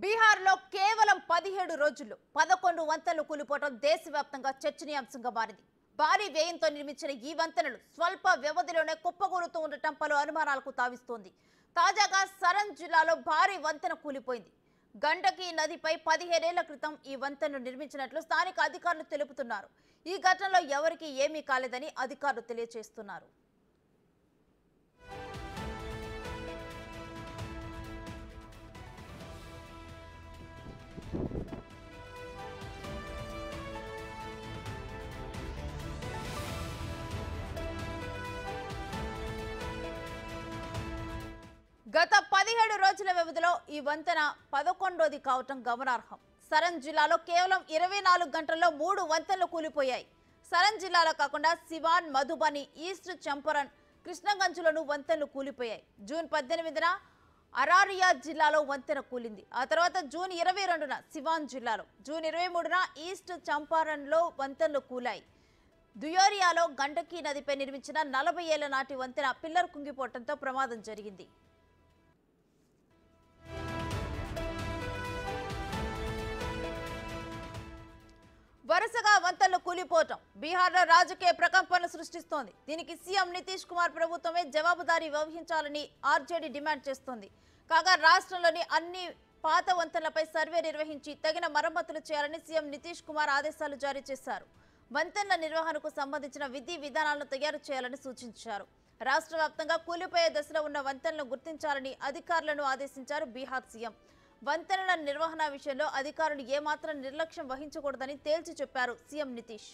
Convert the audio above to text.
బీహార్లో కేవలం 17 రోజుల్లో 11 వంతెనలు కూలిపోవడం దేశవ్యాప్తంగా చర్చనీయాంశంగా మారింది. భారీ వ్యయంతో నిర్మించిన ఈ వంతెనలు స్వల్ప వ్యవధిలోనే కుప్పకూలుతూ ఉండటం పలు అనుమానాలకు తావిస్తోంది. తాజాగా సరన్ జిల్లాలో భారీ వంతెన కూలిపోయింది. గండకీ నదిపై 15 ఏళ్ల క్రితం ఈ వంతెనను నిర్మించినట్లు స్థానిక అధికారులు తెలుపుతున్నారు. ఈ ఘటనలో ఎవరికీ ఏమీ కాలేదని అధికారులు తెలియజేస్తున్నారు. గత 17 రోజుల వ్యవధిలో ఈ వంతెన 11ది కావటం గమనార్హం. సరన్ జిల్లాలో కేవలం 24 గంటల్లో 3 వంతెనలు కూలిపోయాయి. సరన్ జిల్లాలో కాకుండా సివాన్, మధుబని, ఈస్ట్ చంపరన్, కృష్ణగంజ్లోనూ వంతెనలు కూలిపోయాయి. జూన్ 18న అరారియా జిల్లాలో వంతెన కూలింది. ఆ తర్వాత జూన్ 22న సివాన్ జిల్లాలో, జూన్ 23న ఈస్ట్ చంపారన్లో వంతెనలు కూలాయి. దుయోరియాలో గండకీ నదిపై నిర్మించిన 40 ఏళ్ల నాటి వంతెన పిల్లర్ కుంగిపోవడంతో ప్రమాదం జరిగింది. వరుసగా వంతెనలు కూలిపోవటం బీహార్లో రాజకీయ ప్రకంపనలు సృష్టిస్తోంది. దీనికి సీఎం నితీష్ కుమార్ ప్రభుత్వమే జవాబుదారీ వహించాలని ఆర్జేడీ డిమాండ్ చేస్తోంది. కాగా రాష్ట్రంలోని అన్ని పాత వంతెనలపై సర్వే నిర్వహించి తగిన మరమ్మతులు చేయాలని సీఎం నితీష్ కుమార్ ఆదేశాలు జారీ చేశారు. వంతెనల నిర్వహణకు సంబంధించిన విధి విధానాలను తయారు చేయాలని సూచించారు. రాష్ట్ర వ్యాప్తంగా కూలిపోయే దశలో ఉన్న వంతెనలను గుర్తించాలని అధికారులను ఆదేశించారు బీహార్ సీఎం. వంతెనల నిర్వహణ విషయంలో అధికారులు ఏమాత్రం నిర్లక్ష్యం వహించకూడదని తేల్చి చెప్పారు సీఎం నితీష్.